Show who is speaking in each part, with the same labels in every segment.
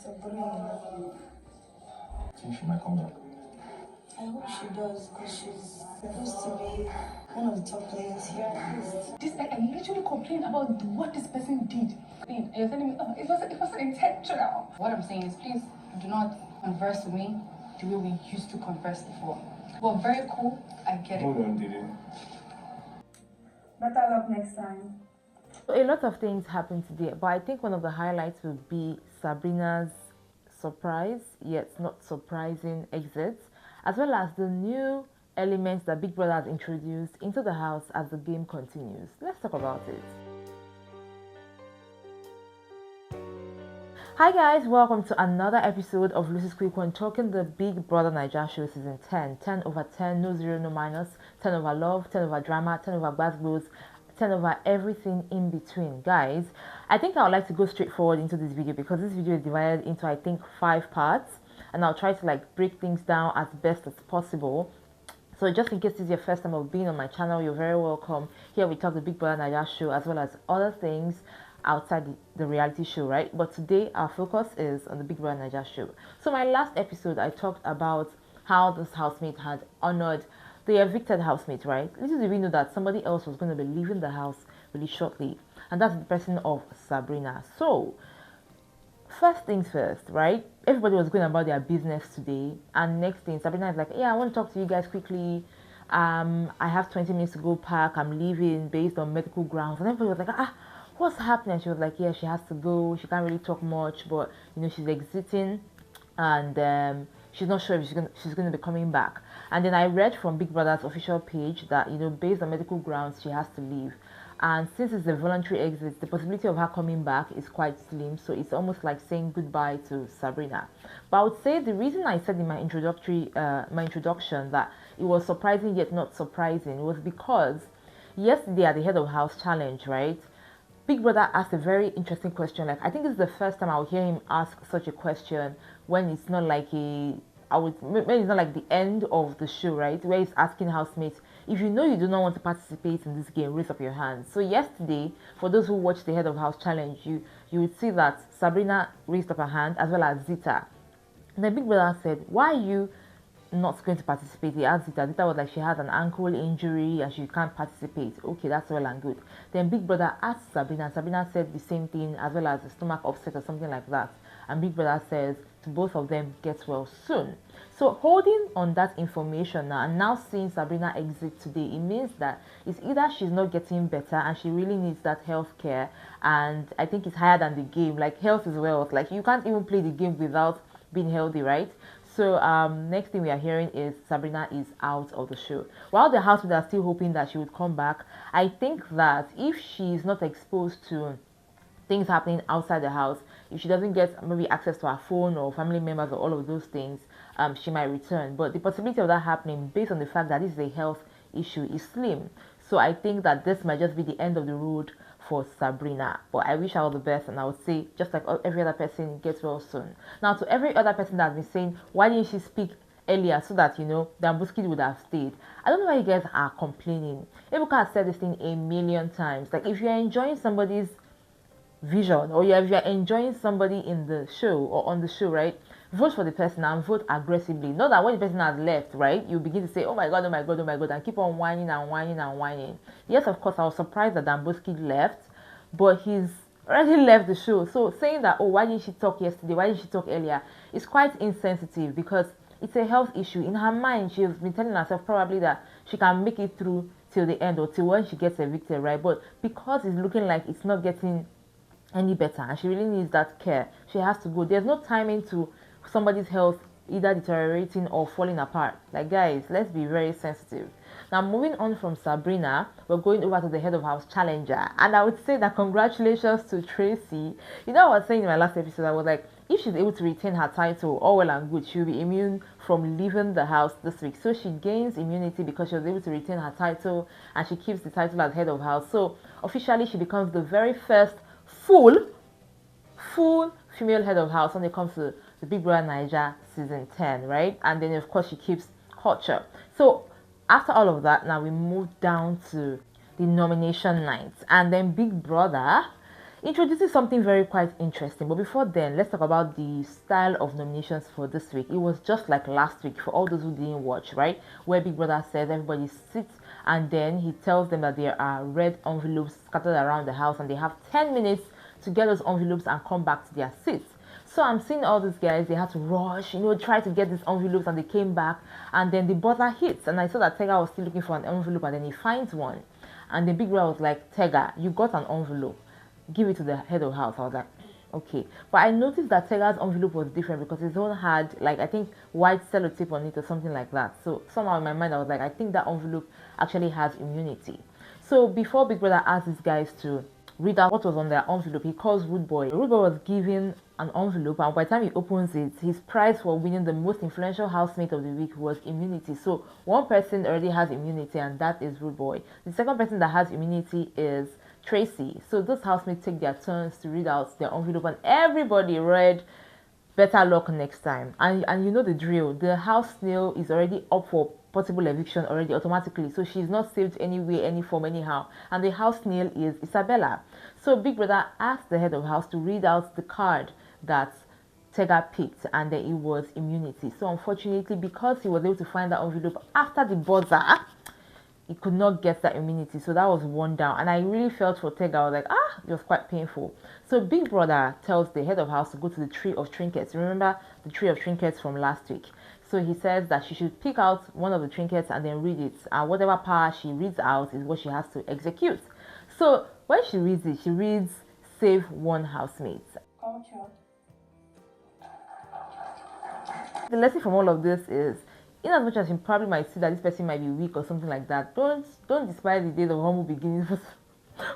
Speaker 1: Sabrina.
Speaker 2: Think she might come back?
Speaker 1: I hope she does, because she's supposed to be one of the top players here at least.
Speaker 3: This, I literally complained about what this person did. And you're telling me, oh, it wasn't intentional. What I'm saying is, please do not converse with me the way we used to converse before. Well, very cool. I get it.
Speaker 2: Hold on, Dede.
Speaker 4: Better luck next time.
Speaker 5: A lot of things happened today, but I think one of the highlights would be Sabrina's surprise, yet not surprising exit, as well as the new elements that Big Brother has introduced into the house as the game continues. Let's talk about it. Hi guys, welcome to another episode of Lucy's Quick One, talking the Big Brother Naija show season 10. 10 over 10, no zero, no minus, 10 over love, 10 over drama, 10 over bad blues, 10 over everything in between. Guys, I think I would like to go straight forward into this video because this video is divided into, I think, 5 parts, and I'll try to break things down as best as possible. So just in case this is your first time of being on my channel, you're very welcome. Here we talk the Big Brother Naija show as well as other things outside the reality show, right? But today our focus is on the Big Brother Naija show. So my last episode, I talked about how this housemate had honored the evicted housemate, right? Little did we know that somebody else was going to be leaving the house really shortly, and that's the person of Sabrina. So first things first, right? Everybody was going about their business today, and next thing, Sabrina is like, yeah, I want to talk to you guys quickly. I have 20 minutes to go park. I'm leaving based on medical grounds. And everybody was like, what's happening? And she was like, yeah, she has to go. She can't really talk much, but she's exiting, and she's not sure if she's gonna be coming back. And then I read from Big Brother's official page that based on medical grounds she has to leave. And since it's a voluntary exit, the possibility of her coming back is quite slim. So it's almost like saying goodbye to Sabrina. But I would say the reason I said in my introduction that it was surprising yet not surprising was because yesterday at the Head of House Challenge, right? Big Brother asked a very interesting question. I think this is the first time I will hear him ask such a question when it's not like when it's not like the end of the show, right? Where he's asking housemates, if you know you do not want to participate in this game, raise up your hands. So yesterday, for those who watched the Head of House Challenge, you would see that Sabrina raised up her hand as well as Zita. And then Big Brother said, why are you not going to participate? He asked Zita. Zita was like, she has an ankle injury and she can't participate. Okay, that's well and good. Then Big Brother asked Sabrina. Sabrina said the same thing as well as a stomach upset or something like that. And Big Brother says to both of them, get well soon. So holding on that information now and now seeing Sabrina exit today, it means that it's either she's not getting better and she really needs that health care, and I think it's higher than the game. Health is wealth. You can't even play the game without being healthy, right? So next thing we are hearing is Sabrina is out of the show. While the housemates are still hoping that she would come back, I think that if she's not exposed to things happening outside the house, if she doesn't get maybe access to her phone or family members or all of those things, she might return. But the possibility of that happening based on the fact that this is a health issue is slim. So I think that this might just be the end of the road for Sabrina. But I wish her all the best, and I would say, just like every other person, get well soon. Now, to every other person that has been saying, why didn't she speak earlier so that the Ambuskid would have stayed? I don't know why you guys are complaining. Ebuka has said this thing a million times. If you're enjoying somebody's vision, or if you're enjoying somebody in the show or on the show, right, vote for the person and vote aggressively. Not that when the person has left, right, you begin to say, oh my god, oh my god, oh my god, and keep on whining and whining and whining. Yes, of course, I was surprised that Ambuskid left, but he's already left the show. So saying that, oh, why didn't she talk yesterday, why didn't she talk earlier, is quite insensitive, because it's a health issue. In her mind, she's been telling herself probably that she can make it through till the end or till when she gets evicted, right? But because it's looking like it's not getting any better and she really needs that care, she has to go. There's no timing to somebody's health either deteriorating or falling apart. Guys, let's be very sensitive. Now, moving on from Sabrina, we're going over to the Head of House Challenger, and I would say that congratulations to Tracy. I was saying in my last episode, I was like, if she's able to retain her title, all well and good, she'll be immune from leaving the house this week. So she gains immunity because she was able to retain her title, and she keeps the title as Head of House. So officially she becomes the very first full female Head of House when it comes to the Big Brother Naija season 10, right? And then of course she keeps Kouture. So after all of that, now we move down to the nomination night, and then Big Brother introduces something very quite interesting. But before then, let's talk about the style of nominations for this week. It was just like last week for all those who didn't watch, right? Where Big Brother says everybody sits and then he tells them that there are red envelopes scattered around the house and they have 10 minutes to get those envelopes and come back to their seats. So I'm seeing all these guys, they had to rush, try to get these envelopes, and they came back and then the buzzer hits and I saw that Tega was still looking for an envelope and then he finds one. And the Big Brother was like, Tega, you got an envelope. Give it to the head of house. I was like, okay. But I noticed that Tega's envelope was different because his own had, like, I think white sellotape on it or something like that. So somehow in my mind, I was like, I think that envelope actually has immunity. So before Big Brother asked these guys to read out what was on their envelope, he calls Rooboy. Rooboy was given an envelope, and by the time he opens it, his prize for winning the most influential housemate of the week was immunity. So one person already has immunity, and that is Rooboy. The second person that has immunity is Tracy. So those housemates take their turns to read out their envelope, and everybody read better luck next time. And you know the drill. The house snail is already up for possible eviction already automatically, so she's not saved anywhere, any form, anyhow. And the house snail is Isabella. So Big Brother asked the head of house to read out the card that Tega picked, and then it was immunity. So unfortunately, because he was able to find that envelope after the buzzer, he could not get that immunity. So that was one down, and I really felt for Tega. I was like, it was quite painful. So Big Brother tells the head of house to go to the tree of trinkets. Remember the tree of trinkets from last week? So he says that she should pick out one of the trinkets and then read it, and whatever power she reads out is what she has to execute. So when she reads it, she reads save one housemate.
Speaker 1: Kouture.
Speaker 5: The lesson from all of this is, in as much as you probably might see that this person might be weak or something like that, don't despise the days of humble beginnings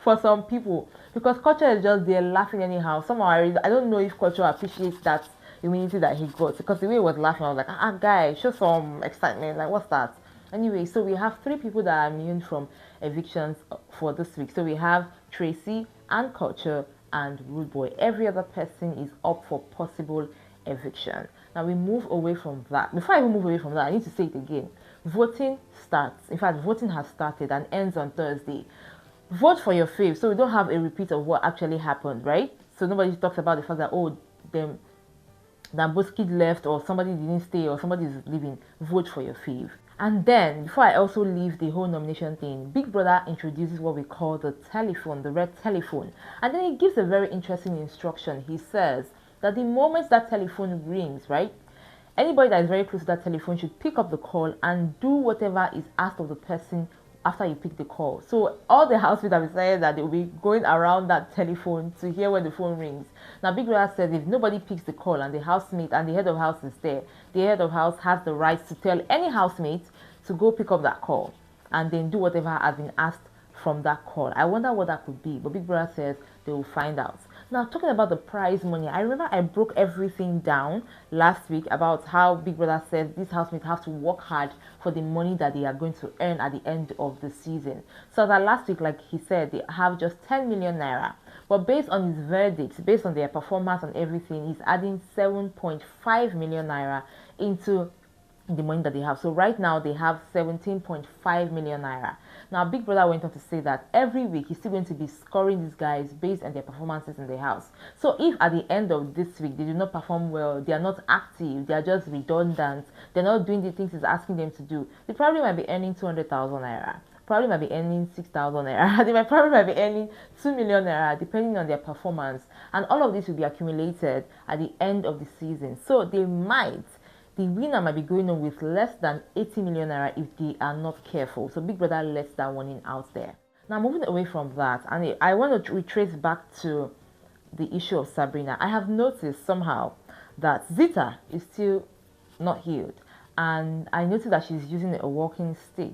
Speaker 5: for some people, because Kouture is just there laughing anyhow. Somehow I don't know if Kouture appreciates that immunity that he got, because the way he was laughing, I was like, guy, show some excitement, like what's that? Anyway, so we have 3 people that are immune from evictions for this week. So we have Tracy and Kouture and Rooboy. Every other person is up for possible eviction. Now we move away from that. Before I even move away from that, I need to say it again. Voting starts. In fact, voting has started and ends on Thursday. Vote for your fave, so we don't have a repeat of what actually happened, right? So nobody talks about the fact that, both kids left, or somebody didn't stay, or somebody is leaving. Vote for your fave. And then, before I also leave the whole nomination thing, Big Brother introduces what we call the telephone, the red telephone. And then he gives a very interesting instruction. He says that the moment that telephone rings, right, anybody that is very close to that telephone should pick up the call and do whatever is asked of the person after you pick the call. So all the housemates have decided that they will be going around that telephone to hear when the phone rings. Now Big Brother says if nobody picks the call and the housemate and the head of house is there, the head of house has the right to tell any housemate to go pick up that call and then do whatever has been asked from that call. I wonder what that could be, but Big Brother says they will find out. Now, talking about the prize money, I remember I broke everything down last week about how Big Brother says these housemates have to work hard for the money that they are going to earn at the end of the season. So that last week, like he said, they have just 10 million naira. But based on his verdict, based on their performance and everything, he's adding 7.5 million naira into the money that they have. So right now they have 17.5 million naira. Now Big Brother went on to say that every week he's still going to be scoring these guys based on their performances in the house. So if at the end of this week they do not perform well, they are not active, they are just redundant, they're not doing the things he's asking them to do, they probably might be earning 200,000 naira, probably might be earning 6,000 naira, they probably might be earning 2 million naira depending on their performance. And all of this will be accumulated at the end of the season. So the winner might be going on with less than 80 million naira if they are not careful. So Big Brother lets that warning out there. Now moving away from that, and I want to retrace back to the issue of Sabrina. I have noticed somehow that Zita is still not healed, and I noticed that she's using a walking stick.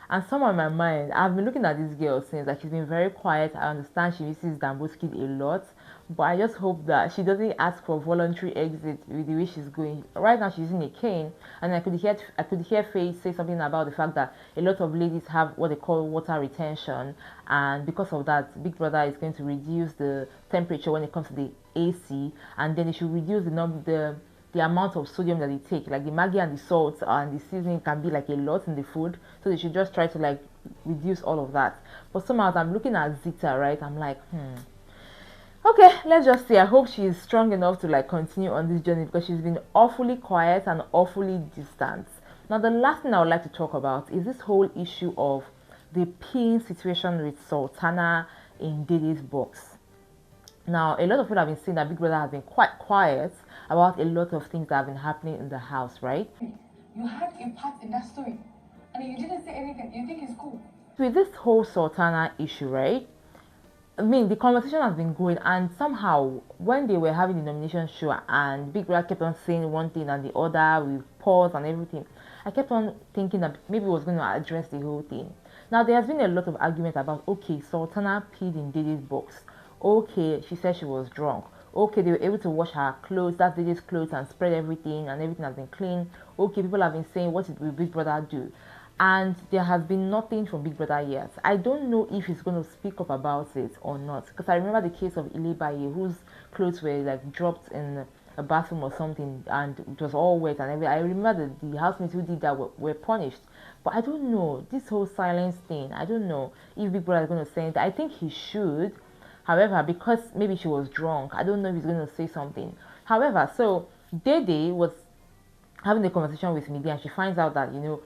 Speaker 5: And somehow in my mind, I've been looking at this girl since, like, she's been very quiet. I understand she misses Dambo's a lot, but I just hope that she doesn't ask for voluntary exit with the way she's going. Right now she's using a cane, and I could hear Faye say something about the fact that a lot of ladies have what they call water retention, and because of that, Big Brother is going to reduce the temperature when it comes to the AC, and then they should reduce the amount of sodium that they take. Like the Maggi and the salt and the seasoning can be like a lot in the food, so they should just try to like reduce all of that. But somehow as I'm looking at Zita, right, I'm like, Okay, let's just see. I hope she is strong enough to like continue on this journey because she's been awfully quiet and awfully distant. Now, the last thing I would like to talk about is this whole issue of the peeing situation with Sultana in Dede's box. Now, a lot of people have been saying that Big Brother has been quite quiet about a lot of things that have been happening in the house, right?
Speaker 3: You had a part in that story, and you didn't say anything. You think it's cool?
Speaker 5: With this whole Sultana issue, right? I mean, the conversation has been going, and somehow when they were having the nomination show and Big Brother kept on saying one thing and the other with pause and everything, I kept on thinking that maybe he was going to address the whole thing. Now, there has been a lot of argument about, okay, Sultana peed in Dede's box. Okay, she said she was drunk. Okay, they were able to wash her clothes, that's Dede's clothes, and spread everything, and everything has been clean. Okay, people have been saying, what did Big Brother do? And there has been nothing from Big Brother yet. I don't know if he's going to speak up about it or not, because I remember the case of Ilibaye, whose clothes were like dropped in a bathroom or something, and it was all wet and everything. I remember that the housemates who did that were punished. But I don't know, this whole silence thing, I don't know if Big Brother is going to say it. I think he should. However, because maybe she was drunk, I don't know if he's going to say something. However, so Dede was having a conversation with Midi, and she finds out that, you know,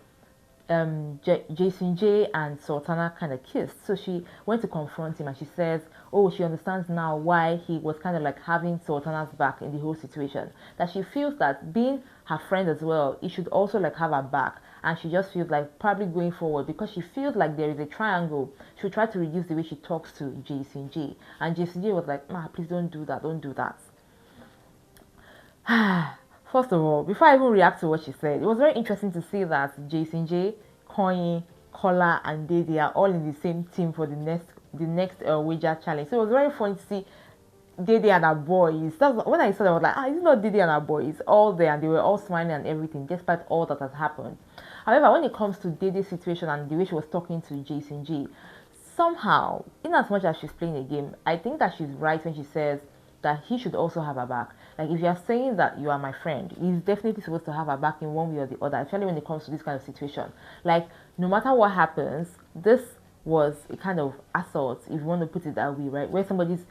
Speaker 5: Jason Jae and Sultana kind of kissed. So she went to confront him, and she says, oh, she understands now why he was kind of like having Sultana's back in the whole situation. That she feels that being her friend as well, he should also like have her back. And she just feels like probably going forward, because she feels like there is a triangle, she'll try to reduce the way she talks to Jason Jae. And Jason Jae was like, nah, please don't do that, don't do that. First of all, before I even react to what she said, it was very interesting to see that Jason Jae, Koyin, Kola, and Dede are all in the same team for the next wager challenge. So it was very fun to see Dede and her boys. When I saw that, I was like, it's not Dede and her boys. It's all there, and they were all smiling and everything, despite all that has happened. However, when it comes to Dede's situation and the way she was talking to Jason Jae, somehow, in as much as she's playing a game, I think that she's right when she says that he should also have her back. Like, if you're saying that you are my friend, he's definitely supposed to have her back in one way or the other, especially when it comes to this kind of situation. Like, no matter what happens, this was a kind of assault, if you want to put it that way, right? Where somebody's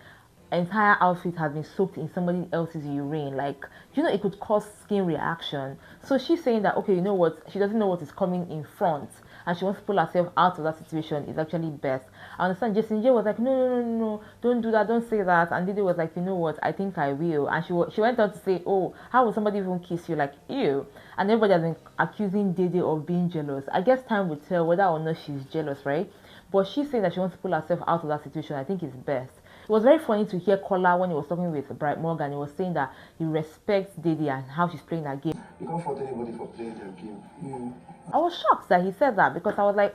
Speaker 5: entire outfit has been soaked in somebody else's urine. Like, you know, it could cause skin reaction. So she's saying that, okay, you know what, she doesn't know what is coming in front, and she wants to pull herself out of that situation. Is actually best. I understand Jason Jae was like, no, don't do that, don't say that. And Dede was like, you know what, I think I will. And she went on to say, oh, how would somebody even kiss you? Like, ew. And everybody has been accusing Dede of being jealous. I guess time will tell whether or not she's jealous, right? But she's saying that she wants to pull herself out of that situation. I think it's best. It was very funny to hear Kola when he was talking with Bright Morgan. He was saying that he respects Dede and how she's playing that game.
Speaker 2: You can't fault anybody for playing their game.
Speaker 5: I was shocked that he said that, because I was like,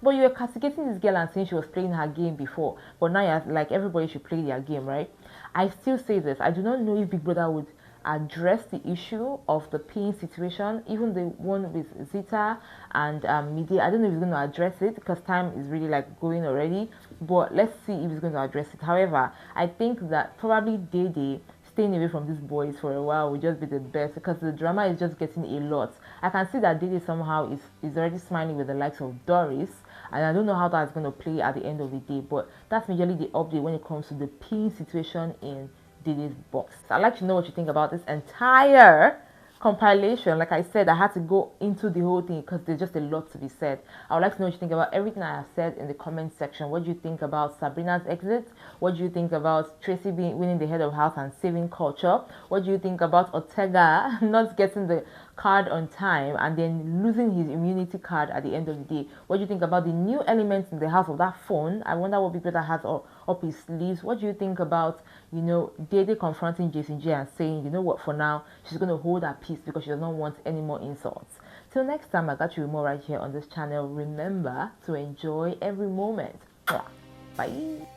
Speaker 5: but you were castigating this girl and saying she was playing her game before. But now you're like, everybody should play their game, right? I still say this. I do not know if Big Brother would address the issue of the peeing situation, even the one with Zita and Midi. I don't know if he's going to address it, because time is really like going already. But let's see if he's going to address it. However, I think that probably Dede staying away from these boys for a while would just be the best, because the drama is just getting a lot. I can see that Dede somehow is already smiling with the likes of Doris, and I don't know how that's going to play at the end of the day, but that's majorly the update when it comes to the peeing situation in Dede's box. So I'd like to know what you think about this entire compilation. Like I said, I had to go into the whole thing because there's just a lot to be said. I would like to know what you think about everything I have said in the comment section. What do you think about Sabrina's exit? What do you think about Tracy winning the head of house and saving Kouture? What do you think about Ortega not getting the card on time and then losing his immunity card at the end of the day? What do you think about the new elements in the house of that phone? I wonder what Big Brother has up his sleeves. What do you think about, you know, Dede confronting Jason Jae and saying, you know what, for now she's going to hold her peace because she does not want any more insults. Till next time, I got you more right here on this channel. Remember to enjoy every moment. Bye.